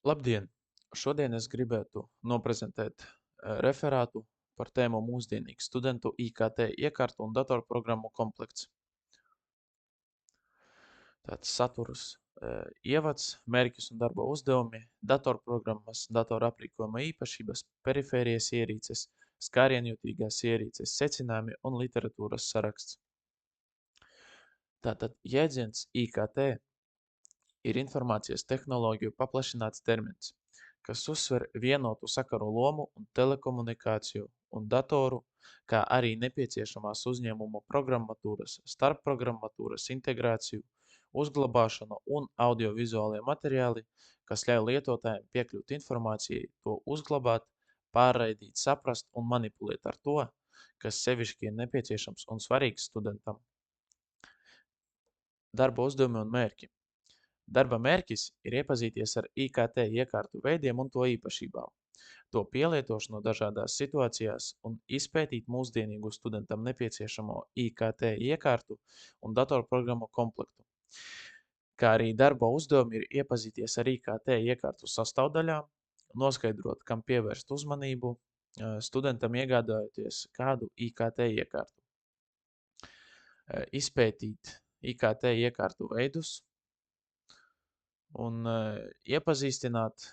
Labdien! Šodien es gribētu noprezentēt referātu par tēmu mūsdienīgs studentu IKT iekārtu un datorprogrammu komplekts. Tāds saturs ievads, mērķis un darba uzdevumi, datorprogrammas, datoraprīkojuma īpašības, perifērijas ierīces, skārienjutīgās ierīces, secinājumi un literatūras saraksts. Tātad jēdziens IKT ir informācijas tehnoloģiju paplašināts termins, kas uzsver vienotu sakaru lomu un telekomunikāciju un datoru, kā arī nepieciešamās uzņēmuma programmatūras, starpprogrammatūras integrāciju, uzglabāšanu un audiovizuālie materiāli, kas ļauj lietotājiem piekļūt informācijai, to uzglabāt, pārraidīt, saprast un manipulēt ar to, kas sevišķi ir nepieciešams un svarīgs studentam. Darba uzdevumi un mērķi. Darba mērķis ir iepazīties ar IKT iekārtu veidiem un to īpašībām, to pielietošanu dažādās situācijās un izpētīt mūsdienīgu studentam nepieciešamo IKT iekārtu un datorprogrammu komplektu. Kā arī darba uzdevumi ir iepazīties ar IKT iekārtu sastāvdaļām, noskaidrot, kam pievērst uzmanību, studentam iegādājoties kādu IKT iekārtu. Izpētīt IKT iekārtu veidus, un iepazīstināt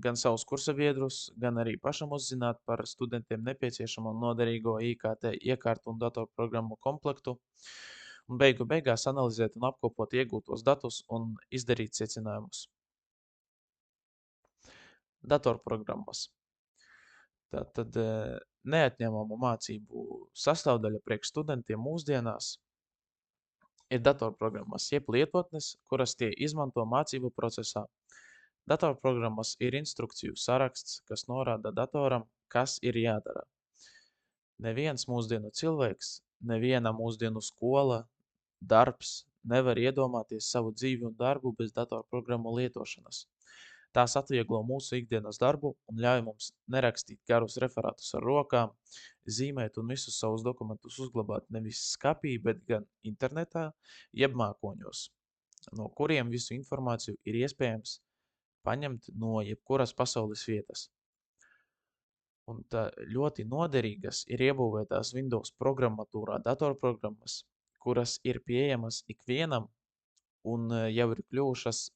gan savus kursabiedrus, gan arī pašam uzzināt par studentiem nepieciešamo noderīgo IKT iekārtu un datorprogrammu komplektu, un beigu beigās analizēt un apkopot iegūtos datus un izdarīt secinājumus. Datorprogrammas. Tātad neatņemama mācību sastāvdaļa priekš studentiem mūsdienās ir datorprogrammas, jeb lietotnes, kuras tie izmanto mācību procesā. Datorprogrammas ir instrukciju saraksts, kas norāda datoram, kas ir jādara. Neviens mūsdienu cilvēks, neviena mūsdienu skola, darbs nevar iedomāties savu dzīvi un darbu bez datorprogrammu lietošanas. Tās atvieglo mūsu ikdienas darbu un ļauj mums nerakstīt garus referātus ar rokām, zīmēt un visus savus dokumentus uzglabāt nevis skapī, bet gan internetā, jeb mākoņos, no kuriem visu informāciju ir iespējams paņemt no jebkuras pasaules vietas. Un tā ļoti noderīgas ir iebūvētās Windows programmatūrā datorprogrammas, kuras ir pieejamas ikvienam un jau ir kļuvušas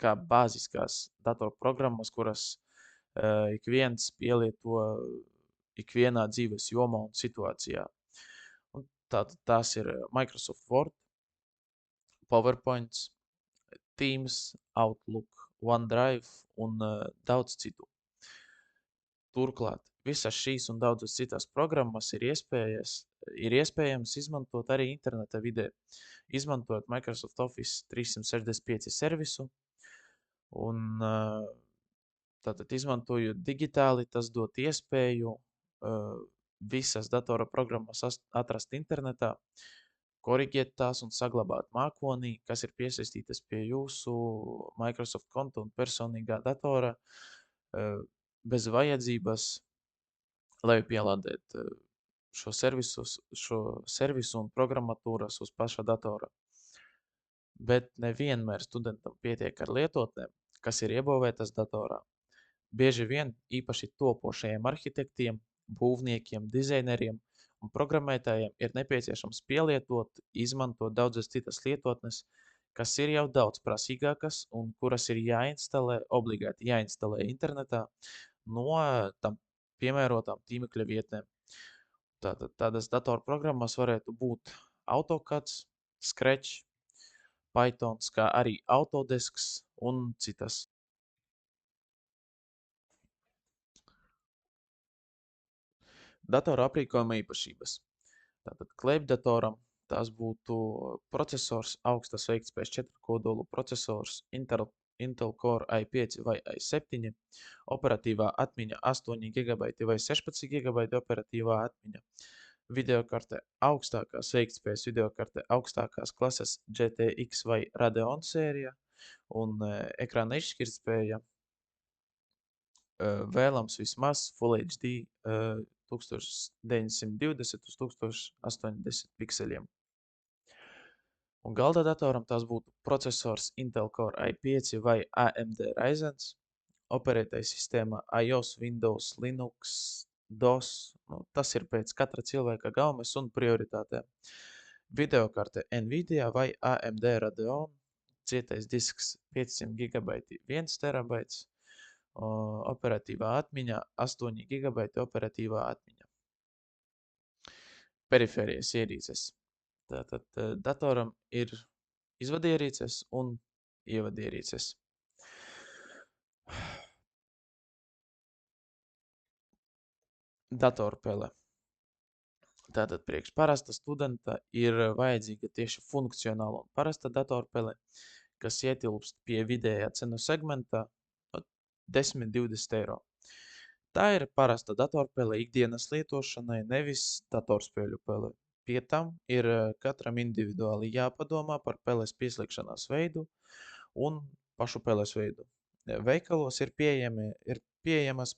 kā bāziskās datorprogrammas, kuras ik viens pielieto ikvienā dzīves jomā un situācijā. Un tās ir Microsoft Word, PowerPoint, Teams, Outlook, OneDrive un daudz citu. Turklāt, visas šīs un daudzas citas programmas ir iespējams izmantot arī interneta vidē, izmantojot Microsoft Office 365 servisu, un tātad izmantojot digitāli, tas dot iespēju visas datora programmas atrast internetā, koriģēt tās un saglabāt mākonī, kas ir piesaistītas pie jūsu Microsoft konta un personīgā datora, bez vajadzības, lai pielādēt šo servisu un programmatūras uz paša datora. Bet nevienmēr studentam pietiek ar lietotnēm, kas ir iebūvētas datorā. Bieži vien īpaši topošajiem arhitektiem, būvniekiem, dizaineriem un programmētājiem ir nepieciešams pielietot, izmantot daudzas citas lietotnes, kas ir jau daudz prasīgākas un kuras ir obligāti jāinstalē internetā no tam piemērotām tīmekļa vietnēm. Tādas datorprogrammas varētu būt AutoCAD, Scratch, Pythons, kā arī Autodesks un citas. Datora aprīkojuma īpašības. Tātad klēpjdatoram tās būtu procesors, augstas veiktspējas 4 kodolu procesors, Intel Core i5 vai i7, operatīvā atmiņa 8 GB vai 16 GB operatīvā atmiņa, videokarte augstākās veiktspējas videokarte augstākās klases GTX vai Radeon sērija un ekrāna izšķirtspēja vēlams vismaz Full HD 1920 uz 1080 pikseliem. Un galda datoram tās būtu processors Intel Core i5 vai AMD Ryzen, operētāja sistēma iOS, Windows, Linux, DOS. Tas ir pēc katra cilvēka gaumes un prioritātēm. Videokarte Nvidia vai AMD Radeon, cietais disks 500 GB 1 terabaits, operatīvā atmiņa 8 GB operatīvā atmiņa. Perifērijas ierīces. Tātad datoram ir izvadierīces un ievadierīces. Datorpele. Tātad priekš parasta studenta ir vajadzīga tieši funkcionāla un parasta datorpele, kas ietilpst pie vidējā cenu segmenta 10–20 eiro. Tā ir parasta datorpele ikdienas lietošanai, nevis datorspēļu pele. Pie tam ir katram individuāli jāpadomā par peles pieslēgšanās veidu un pašu peles veidu. Veikalos ir pieejamas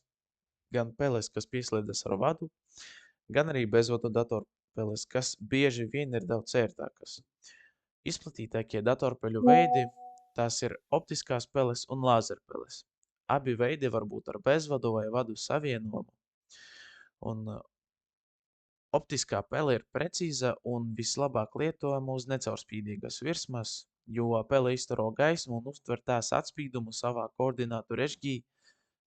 gan peles, kas pieslēdzas ar vadu, gan arī bezvadu datorpeles, kas bieži vien ir daudz ērtākas. Izplatītākie datorpeļu veidi tās ir optiskās peles un lāzerpeles. Abi veidi var būt ar bezvadu vai vadu savienojumu. Un optiskā pele ir precīza un vislabāk lietojama uz necaurspīdīgas virsmas, jo pele izstaro gaismu un uztver tās atspīdumu savā koordinātu režģī,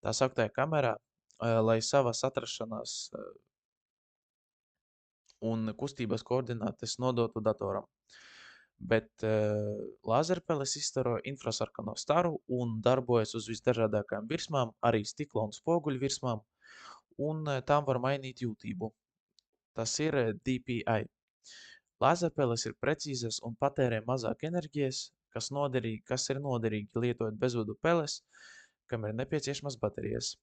tā sauktajā kamerā, lai savas atrašanās un kustības koordinātes nodotu datoram. Bet lāzerpeles izstaro infrasarkano staru un darbojas uz visdažādākajām virsmām, arī stikla un spoguļu virsmām, un tām var mainīt jūtību. Tas ir DPI. Lāzerpeles ir precīzas un patērē mazāk enerģijas, kas ir noderīgi lietojot bezvadu peles, kam ir nepieciešamas baterijas.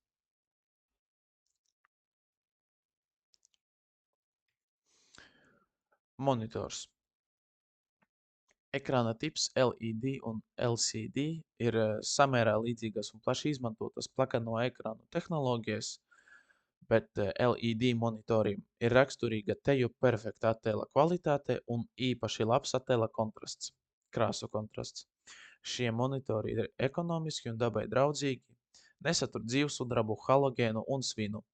Monitors. Ekrāna tips LED un LCD ir samērā līdzīgas un plaši izmantotas plakano ekrānu tehnoloģijas, bet LED monitoriem ir raksturīga teju perfekta attēla kvalitāte un īpaši labs attēla kontrasts, krāsu kontrasts. Šie monitori ir ekonomiski un dabai draudzīgi, nesatur dzīvsudrabu, halogēnu un svinu.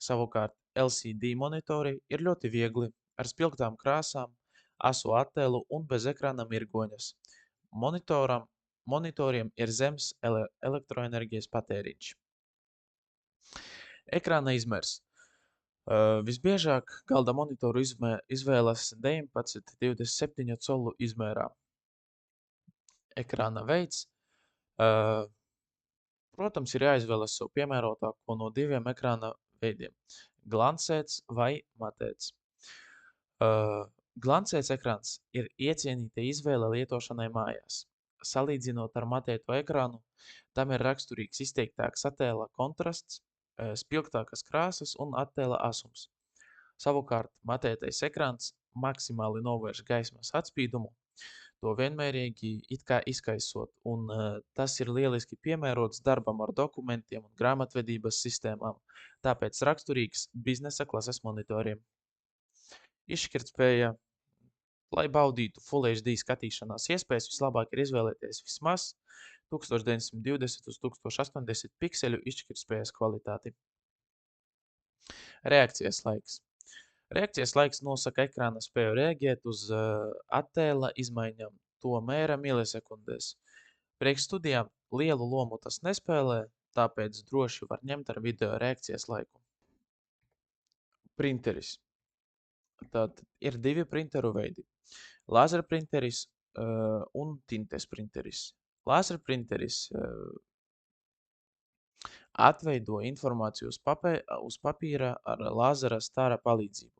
Savukārt LCD monitori ir ļoti viegli, ar spilgtām krāsām, asu attēlu un bez ekrāna mirgoņas. Monitoriem ir zems elektroenerģijas patēriņš. Ekrāna izmērs. Visbiežāk galda monitoru izvēlas 19–27 colu izmērā. Ekrāna veids. Protams, ir jāizvēlas sev piemērotāko no diviem ekrāna veidiem – glancēts vai matēts. Glancēts ekrāns ir iecienīta izvēle lietošanai mājās. Salīdzinot ar matēto ekrānu, tam ir raksturīgs izteiktāks attēla kontrasts, spilgtākas krāsas un attēla asums. Savukārt matētais ekrāns maksimāli novērš gaismas atspīdumu, to vienmērīgi it kā izkaisot, un tas ir lieliski piemērots darbam ar dokumentiem un grāmatvedības sistēmām, tāpēc raksturīgs biznesa klases monitoriem. Izšķirtspēja. Lai baudītu Full HD skatīšanās iespējas, vislabāk ir izvēlēties vismaz 1920×1080 pikseļu izšķirtspējas kvalitāti. Reakcijas laiks. Reakcijas laiks nosaka ekrāna spēju reaģēt uz attēla izmaiņām, to mēra milisekundēs. Priekš studijām lielu lomu tas nespēlē, tāpēc droši var ņemt ar video reakcijas laiku. Printeris. Tātad ir divi printeru veidi. Lāzerprinteris un tintes printeris. Lāzerprinteris atveido informāciju uz papīra ar lāzera stara palīdzību.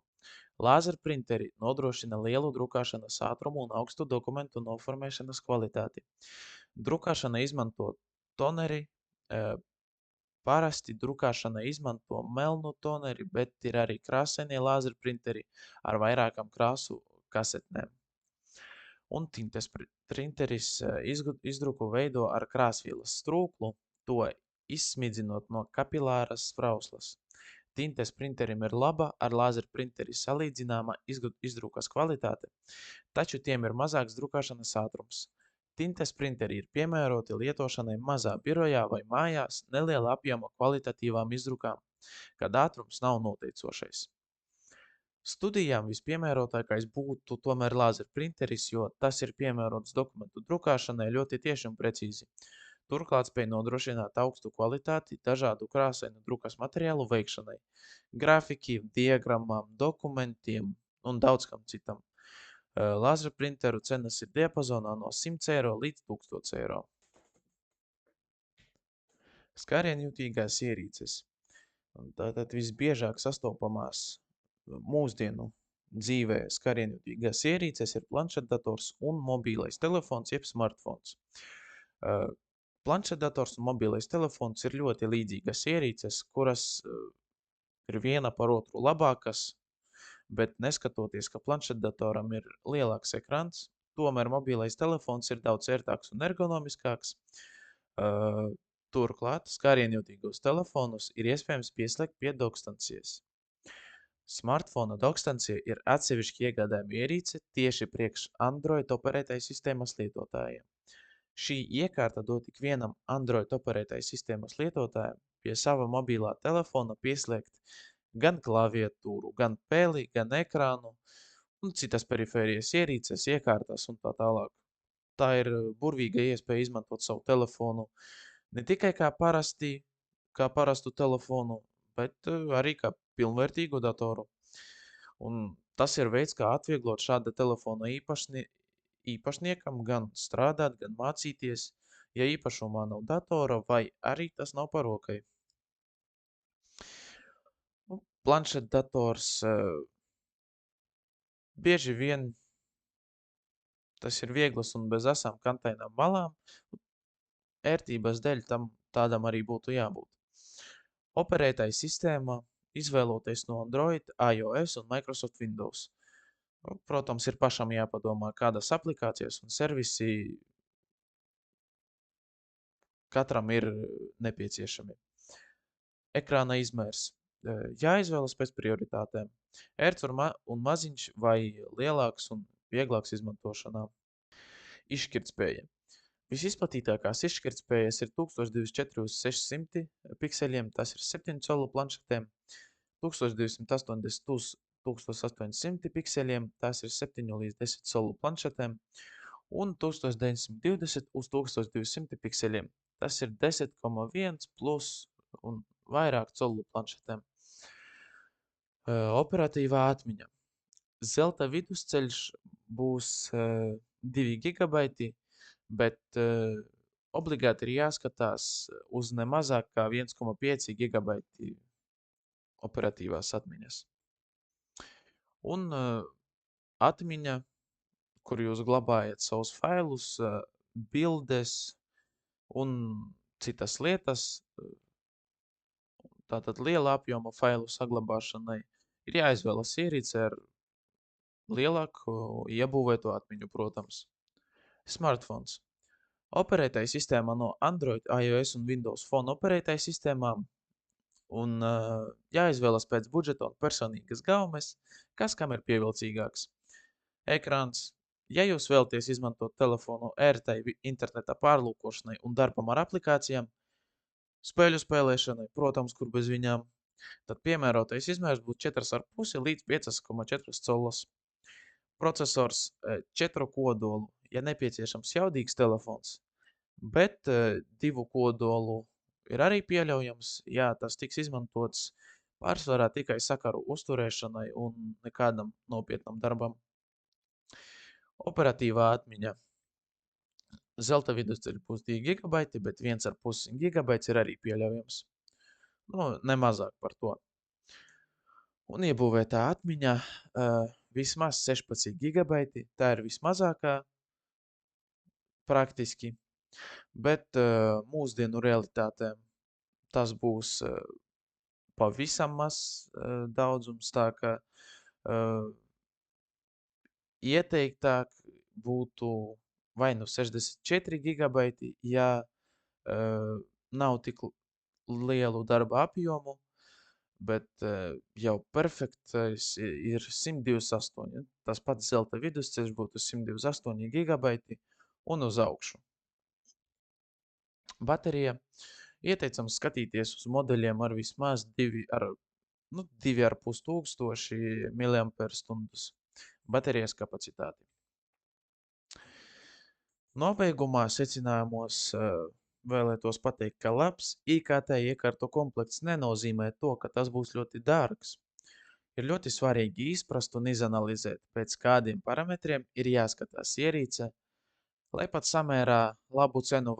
Lāzerprinteri nodrošina lielu drukāšanas ātrumu un augstu dokumentu noformēšanas kvalitāti. Drukāšana izmanto toneri. Parasti drukāšana izmanto melnu toneri, bet ir arī krāsainie lāzerprinteri ar vairākām krāsu kasetnēm. Un tintes printeris izdruku veido ar krāsvielas strūklu, to izsmidzinot no kapilāras sprauslas. Tintes printerim ir laba ar lāzeru printeri salīdzināma izdrukas kvalitāte, taču tiem ir mazāks drukāšanas ātrums. Tintes printeri ir piemēroti lietošanai mazā birojā vai mājās neliela apjoma kvalitatīvām izdrukām, kad ātrums nav noteicošais. Studijām vispiemērotākais būtu tomēr lāzerprinteris, jo tas ir piemērots dokumentu drukāšanai ļoti tieši un precīzi. Turklāt spēj nodrošināt augstu kvalitāti dažādu krāsainu drukas materiālu veikšanai, grafikiem, diagrammām, dokumentiem un daudz kam citam. Lāzerprinteru cenas ir diapazonā no 100 eiro līdz 1000 eiro. Skarienjutīgās ierīces. Tātad visbiežāk sastopamās mūsdienu dzīvē skarienjutīgās ierīces ir planšetdators un mobīlais telefons jeb smartfons. Planšetdators un mobīlais telefons ir ļoti līdzīgas ierīces, kuras ir viena par otru labākas, bet neskatoties, ka planšetdatoram ir lielāks ekrans, tomēr mobīlais telefons ir daudz ērtāks un ergonomiskāks. Turklāt skarienjutīgos telefonus ir iespējams pieslēgt pie dokstancijas. Smartfona dokstancija ir atsevišķi iegādājuma ierīce tieši priekš Android operētājas sistēmas lietotājiem. Šī iekārta dod tik vienam Android operētājas sistēmas lietotājam pie sava mobilā telefona pieslēgt gan klaviatūru, gan peli, gan ekrānu un citas perifērijas ierīces, iekārtas un tā tālāk. Tā ir burvīga iespēja izmantot savu telefonu ne tikai kā parastu telefonu, bet arī kā pilnvērtīgu datoru. Un tas ir veids, kā atvieglot šāda telefona īpašniekam gan strādāt, gan mācīties, ja īpašumā nav datora vai arī tas nav par rokai. Planšetdators bieži vien tas ir vieglas un bez asām kantainām malām. Ērtības dēļ tādam arī būtu jābūt. Operētāja sistēma izvēloties no Android, iOS un Microsoft Windows. Protams, ir pašam jāpadomā, kādas aplikācijas un servisi katram ir nepieciešami. Ekrāna izmērs. Jāizvēlas pēc prioritātēm. Ērts un maziņš vai lielāks un vieglāks izmantošanā. Izšķirtspēja. Visizplatītākās izšķirtspējas ir 1224 uz 600 pikseļiem, tas ir 7 colu planšetēm, 1280 uz 1800 pikseļiem, tas ir 7 līdz 10 colu planšetēm, un 1920 uz 1200 pikseļiem, tas ir 10,1 plus un vairāk colu planšetēm. Operatīvā atmiņa. Zelta vidusceļš būs 2 gigabaiti, bet obligāti ir jāskatās uz ne mazāk kā 1,5 gigabaiti operatīvās atmiņas. Un atmiņa, kur jūs glabājat savus failus, bildes un citas lietas, tātad liela apjoma failu saglabāšanai, ir jāizvēlas ierīce ar lielāku iebūvēto atmiņu, protams. Smartphones. Operētāja sistēma no Android, iOS un Windows Phone operētāja sistēmām un jāizvēlas pēc budžeta un personīgas gaumes, kas kam ir pievilcīgāks. Ekrāns. Ja jūs vēlaties izmantot telefonu ērtai interneta pārlūkošanai un darbam ar aplikācijām, spēļu spēlēšanai, protams, kur bez viņām, tad piemērotais izmērs būtu 4,5 līdz 5,4 colas. Procesors 4 kodolu, ja nepieciešams jaudīgs telefons, bet 2 kodolu ir arī pieļaujams, ja tas tiks izmantots pārsvarā tikai sakaru uzturēšanai un nekādam nopietnam darbam. Operatīvā atmiņa. Zelta vidusceļš būs 2 gigabaiti, bet 1,5 gigabaits ir arī pieļaujams. Ne mazāk par to. Un iebūvētā atmiņa vismaz 16 gigabaiti, tā ir vismazākā praktiski, bet mūsdienu realitātēm tas būs pavisam mazs daudzums, tā ka ieteiktāk būtu vai nu 64 gigabaiti, ja nav tik lielu darba apjomu, bet jau perfektais ir 128. Tas pats zelta vidusceļš būtu 128 gigabaiti un uz augšu. Baterija ieteicams skatīties uz modeļiem ar vismaz 2,5 tūkstoši mAh baterijas kapacitāti. Nobeigumā secinājumos vēlētos pateikt, ka labs IKT iekārtu komplekts nenozīmē to, ka tas būs ļoti dārgs. Ir ļoti svarīgi izprast un izanalizēt, pēc kādiem parametriem ir jāskatās ierīce, lai par samērā labu cenu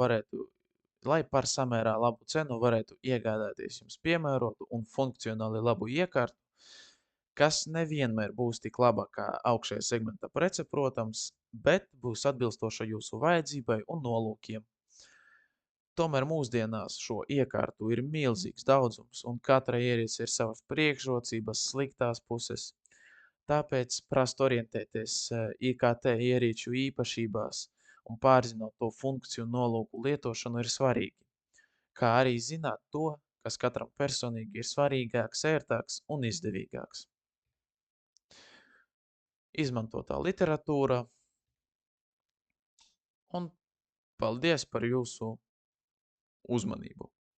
varētu iegādāties jums piemērotu un funkcionāli labu iekārtu, kas nevienmēr būs tik laba kā augšējā segmenta prece, protams, bet būs atbilstoša jūsu vajadzībai un nolūkiem. Tomēr mūsdienās šo iekārtu ir milzīgs daudzums, un katrai ierīcei ir savas priekšrocības, sliktās puses. Tāpēc prast orientēties IKT ierīču īpašībās un pārzinot to funkciju un nolūku lietošanu ir svarīgi, kā arī zināt to, kas katram personīgi ir svarīgāks, ērtāks un izdevīgāks. Izmantotā literatūra, un paldies par jūsu uzmanību!